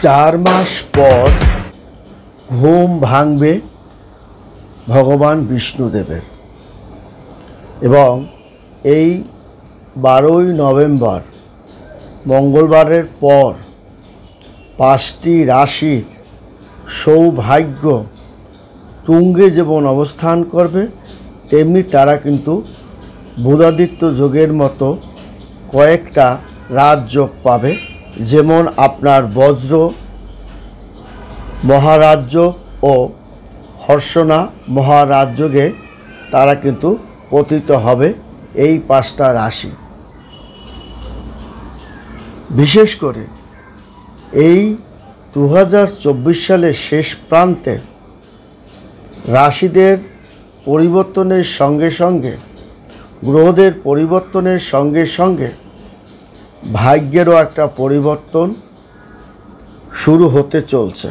4 মাস পর ঘুম ভাঙবে ভগবান বিষ্ণুদেবের এবং এই 12ই নভেম্বর মঙ্গলবারের পর 5টি রাশির সৌভাগ্য তুঙ্গে যেমন অবস্থান করবে তেমনি তারা কিন্তু বুধাদিত্য যোগের মতো কয়েকটা রাজযোগ পাবে। যেমন আপনার বজ্র মহারাজযোগ ও হর্ষণা মহারাজযোগে তারা কিন্তু পতিত হবে এই 5টা রাশি। বিশেষ করে এই 2024 সালের শেষ প্রান্তে রাশিদের পরিবর্তনের সঙ্গে সঙ্গে গ্রহদের পরিবর্তনের সঙ্গে সঙ্গে ভাগ্যেরও একটা পরিবর্তন শুরু হতে চলছে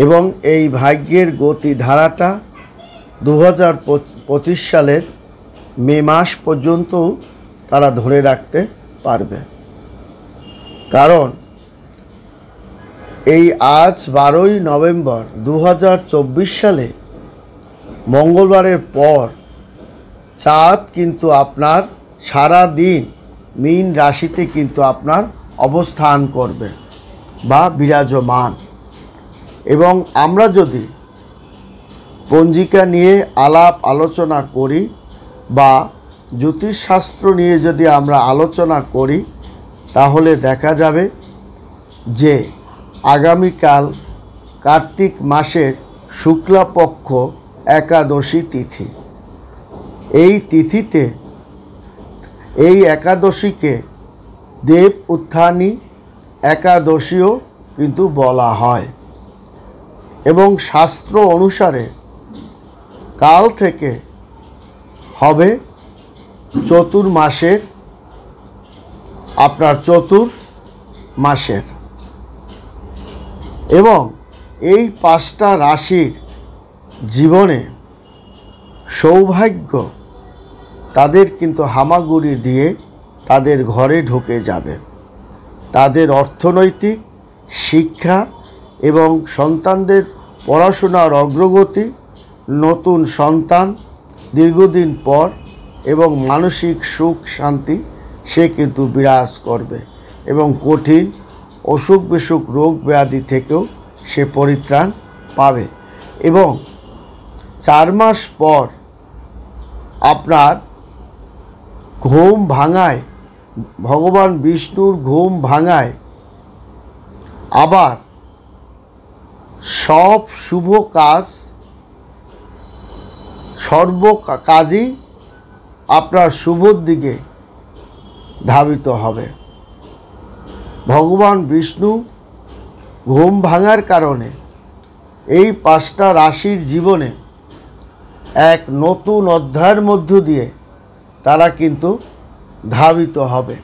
এবং এই ভাগ্যের গতিধারাটা 2025 সালের মে মাস পর্যন্ত তারা ধরে রাখতে পারবে। কারণ এই আজ 12ই নভেম্বর 2024 সালে মঙ্গলবারের পর চাঁদ কিন্তু আপনার সারা দিন মীন রাশিতে কিন্তু আপনার অবস্থান করবে বা বিরাজমান। এবং আমরা যদি পঞ্জিকা নিয়ে আলাপ আলোচনা করি বা জ্যোতিষশাস্ত্র নিয়ে যদি আমরা আলোচনা করি তাহলে দেখা যাবে যে আগামীকাল কার্তিক মাসের শুক্লাপক্ষ একাদশী তিথি। এই তিথিতে এই একাদশীকে দেব উত্থানী একাদশীও কিন্তু বলা হয় এবং শাস্ত্র অনুসারে কাল থেকে হবে চতুর্মাসের আপনার চতুর্মাসের এবং এই 5টা রাশির জীবনে সৌভাগ্য তাদের কিন্তু হামাগুড়ি দিয়ে তাদের ঘরে ঢুকে যাবে। তাদের অর্থনৈতিক শিক্ষা এবং সন্তানদের পড়াশোনার অগ্রগতি, নতুন সন্তান দীর্ঘদিন পর এবং মানসিক সুখ শান্তি সে কিন্তু বিরাজ করবে এবং কঠিন অসুখ বিসুখ রোগ ব্যাধি থেকেও সে পরিত্রাণ পাবে। এবং 4 মাস পর আপনার ঘুম ভাঙায় ভগবান বিষ্ণুর ঘুম ভাঙায় আবার সব শুভ কাজ সর্ব কাজই আপনার শুভর দিকে ধাবিত হবে। ভগবান বিষ্ণু ঘুম ভাঙার কারণে এই 5টা রাশির জীবনে এক নতুন অধ্যায়ের মধ্য দিয়ে তারা কিন্তু ধাবিত হবে।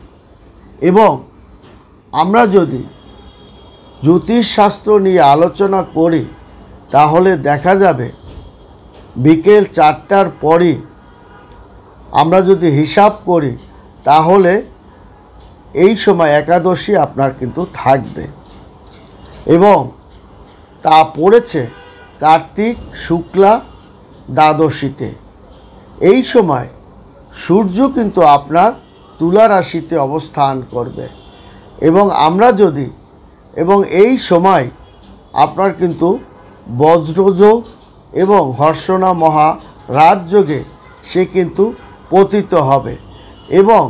এবং আমরা যদি জ্যোতিষশাস্ত্র নিয়ে আলোচনা করি তাহলে দেখা যাবে বিকেল 4টার পরই আমরা যদি হিসাব করি তাহলে এই সময় একাদশী আপনার কিন্তু থাকবে এবং তা পড়েছে কার্তিক শুক্লা দ্বাদশীতে। এই সময় সূর্য কিন্তু আপনার তুলা রাশিতে অবস্থান করবে এবং আমরা যদি এবং এই সময় আপনার কিন্তু বজ্রযোগ এবং হর্ষণা মহা রাজযোগে সে কিন্তু পতিত হবে। এবং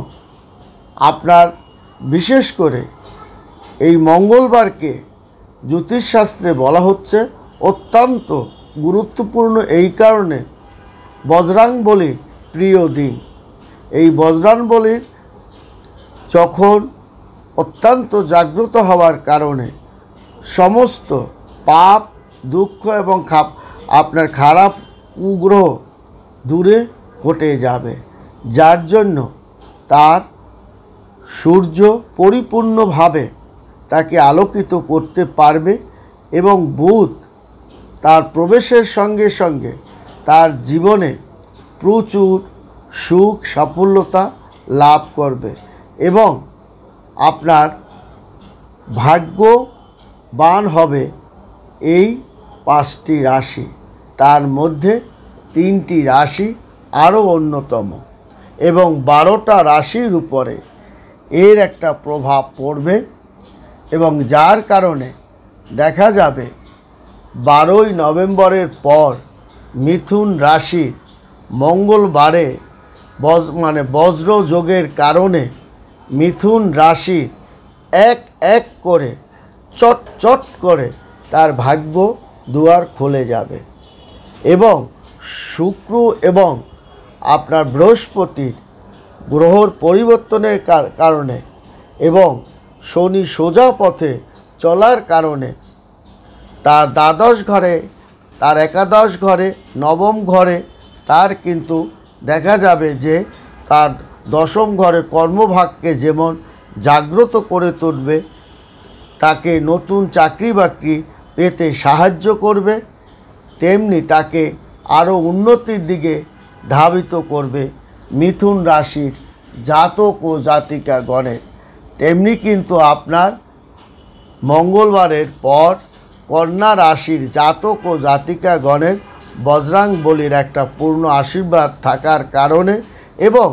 আপনার বিশেষ করে এই মঙ্গলবারকে জ্যোতিষশাস্ত্রে বলা হচ্ছে অত্যন্ত গুরুত্বপূর্ণ এই কারণে বজরাংবলীর প্রিয় দিন। এই বজরাংবলীর যখন অত্যন্ত জাগ্রত হওয়ার কারণে সমস্ত পাপ দুঃখ এবং আপনার খারাপ কুগ্রহ দূরে হটে যাবে, যার জন্য তার সূর্য পরিপূর্ণভাবে তাকে আলোকিত করতে পারবে এবং বুধ তার প্রবেশের সঙ্গে সঙ্গে তার জীবনে প্রচুর সুখ সাফল্যতা লাভ করবে এবং আপনার ভাগ্য বান হবে এই 5টি রাশি, তার মধ্যে 3টি রাশি আরও অন্যতম, এবং 12টা রাশির উপরে এর একটা প্রভাব পড়বে, এবং যার কারণে দেখা যাবে 12ই নভেম্বরের পর মিথুন রাশির মঙ্গলবারে বজ্রযোগের কারণে মিথুন রাশির এক এক করে চট চট করে তার ভাগ্য দুয়ার খুলে যাবে, এবং শুক্র এবং আপনার বৃহস্পতির গ্রহর পরিবর্তনের কারণে এবং শনি সোজা পথে চলার কারণে তার দ্বাদশ ঘরে, তার একাদশ ঘরে, নবম ঘরে তার কিন্তু দেখা যাবে যে তার দশম ঘরে কর্মভাগকে যেমন জাগ্রত করে তুলবে, তাকে নতুন চাকরি বাকরি পেতে সাহায্য করবে, তেমনি তাকে আরও উন্নতির দিকে ধাবিত করবে মিথুন রাশির জাতক ও জাতিকাগণের। তেমনি কিন্তু আপনার মঙ্গলবারের পর কন্যা রাশির জাতক ও জাতিকাগণের বজরাং বলির একটা পূর্ণ আশীর্বাদ থাকার কারণে এবং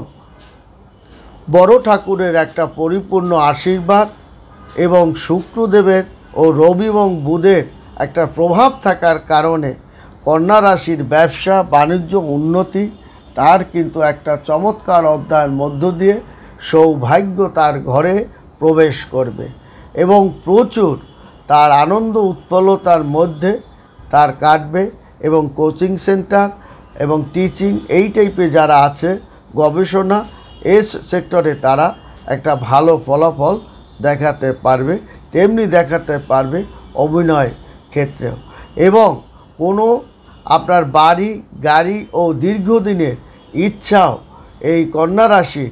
বড় ঠাকুরের একটা পরিপূর্ণ আশীর্বাদ এবং শুক্রদেবের ও রবি এবং বুধের একটা প্রভাব থাকার কারণে কন্যা রাশির ব্যবসা বাণিজ্য উন্নতি তার কিন্তু একটা চমৎকার অধ্যায়ের মধ্য দিয়ে সৌভাগ্য তার ঘরে প্রবেশ করবে, এবং প্রচুর তার আনন্দ উৎপলতার মধ্যে তার কাটবে, এবং কোচিং সেন্টার এবং টিচিং এই টাইপে যারা আছে গবেষণা এই সেক্টরে তারা একটা ভালো ফলাফল দেখাতে পারবে, তেমনি দেখাতে পারবে অভিনয় ক্ষেত্রেও, এবং কোনো আপনার বাড়ি গাড়ি ও দীর্ঘদিনের ইচ্ছাও এই কন্যা রাশির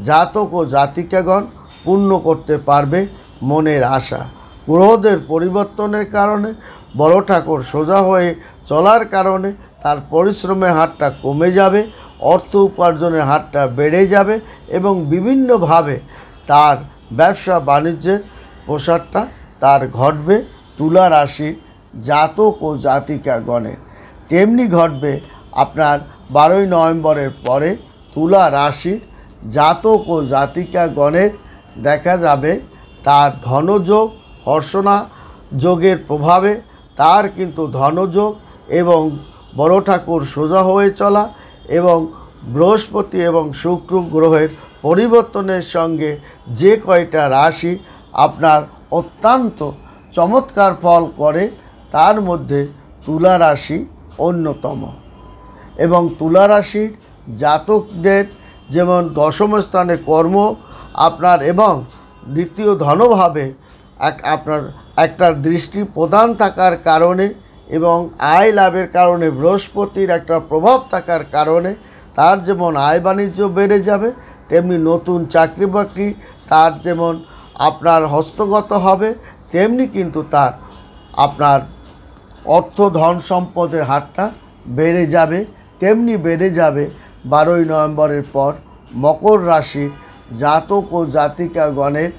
জাতক ও জাতিকাগণ পূর্ণ করতে পারবে মনের আশা। গ্রহদের পরিবর্তনের কারণে বড় ঠাকুর সোজা হয়ে চলার কারণে তার পরিশ্রমের হারটা কমে যাবে, অর্থ উপার্জনের হারটা বেড়ে যাবে, এবং বিভিন্নভাবে তার ব্যবসা বাণিজ্যের প্রসারটা তার ঘটবে তুলা রাশির জাতক ও জাতিকাগণের। তেমনি ঘটবে আপনার 12ই নভেম্বরের পরে তুলা রাশির জাতক ও জাতিকাগণের দেখা যাবে তার ধনযোগ হর্ষণা যোগের প্রভাবে তার কিন্তু ধনযোগ এবং বড় ঠাকুর সোজা হয়ে চলা এবং বৃহস্পতি এবং শুক্র গ্রহের পরিবর্তনের সঙ্গে যে কয়টা রাশি আপনার অত্যন্ত চমৎকার ফল করে তার মধ্যে তুলা রাশি অন্যতম, এবং তুলা রাশির জাতকদের যেমন দশম স্থানে কর্ম আপনার এবং দ্বিতীয় ধনভাবে আপনার একটা দৃষ্টি প্রদান থাকার কারণে এবং আয় লাভের কারণে বৃহস্পতির একটা প্রভাব থাকার কারণে তার যেমন আয় বাণিজ্য বেড়ে যাবে, তেমনি নতুন চাকরি বাকরি তার যেমন আপনার হস্তগত হবে, তেমনি কিন্তু তার আপনার অর্থ ধন সম্পদের হারটা বেড়ে যাবে। তেমনি বেড়ে যাবে 12ই নভেম্বরের পর মকর রাশির জাতক ও জাতিকাগণের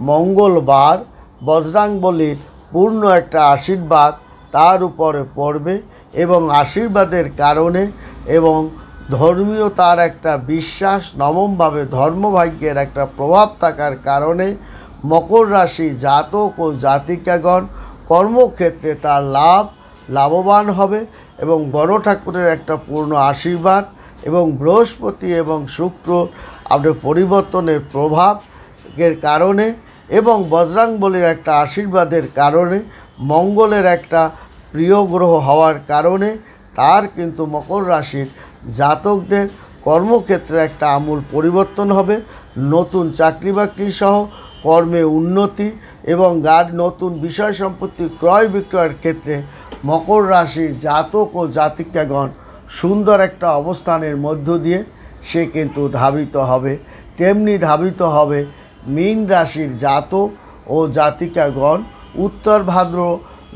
মঙ্গলবার বজরাংবলীর পূর্ণ একটা আশীর্বাদ তার উপরে পড়বে, এবং আশীর্বাদের কারণে এবং ধর্মীয় তার একটা বিশ্বাস নবমভাবে ধর্মভাগ্যের একটা প্রভাব থাকার কারণে মকর রাশি জাতক ও জাতিকাগণ কর্মক্ষেত্রে তার লাভবান হবে, এবং বড় ঠাকুরের একটা পূর্ণ আশীর্বাদ এবং বৃহস্পতি এবং শুক্র আপনার পরিবর্তনের প্রভাবের কারণে এবং বজরাংবলীর একটা আশীর্বাদের কারণে মঙ্গলের একটা প্রিয় গ্রহ হওয়ার কারণে তার কিন্তু মকর রাশির জাতকদের কর্মক্ষেত্রে একটা আমূল পরিবর্তন হবে, নতুন চাকরি বাকরি সহ কর্মে উন্নতি এবং নতুন বিষয় সম্পত্তি ক্রয় বিক্রয়ের ক্ষেত্রে মকর রাশির জাতক ও জাতিকাগণ সুন্দর একটা অবস্থানের মধ্য দিয়ে সে কিন্তু ধাবিত হবে। তেমনি ধাবিত হবে মীন রাশির জাতক ও জাতিকাগণ উত্তর ভাদ্র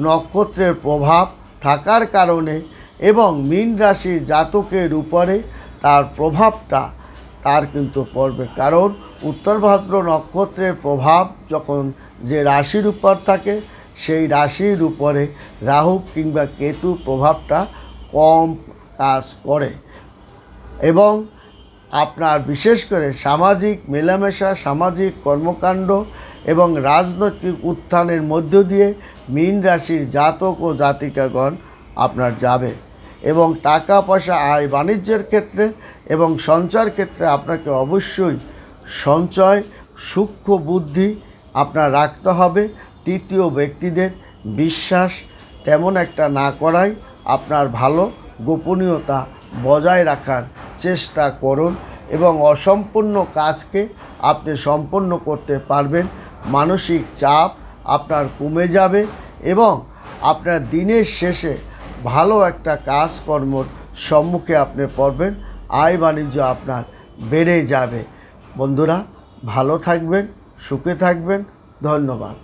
নক্ষত্রের প্রভাব থাকার কারণে এবং মীন রাশির জাতকের উপরে তার প্রভাবটা তার কিন্তু পড়বে, কারণ উত্তর ভাদ্র নক্ষত্রের প্রভাব যখন যে রাশির উপর থাকে সেই রাশির উপরে রাহু কিংবা কেতু প্রভাবটা কম কাজ করে। এবং আপনার বিশেষ করে সামাজিক মেলামেশা, সামাজিক কর্মকাণ্ড এবং রাজনৈতিক উত্থানের মধ্য দিয়ে মীন রাশির জাতক ও জাতিকাগণ আপনার যাবে। এবং টাকা পয়সা আয় বাণিজ্যের ক্ষেত্রে এবং সঞ্চয়ের ক্ষেত্রে আপনাকে অবশ্যই সঞ্চয় সূক্ষ্ম বুদ্ধি আপনার রাখতে হবে। তৃতীয় ব্যক্তিদের বিশ্বাস তেমন একটা না করাই আপনার ভালো। গোপনীয়তা বজায় রাখার চেষ্টা করুন এবং অসম্পূর্ণ কাজকে আপনি সম্পন্ন করতে পারবেন। মানসিক চাপ আপনার কমে যাবে এবং আপনার দিনের শেষে ভালো একটা কাজকর্মর সম্মুখে আপনি পড়বেন। আয় বাণিজ্য আপনার বেড়ে যাবে। বন্ধুরা, ভালো থাকবেন, সুখে থাকবেন। ধন্যবাদ।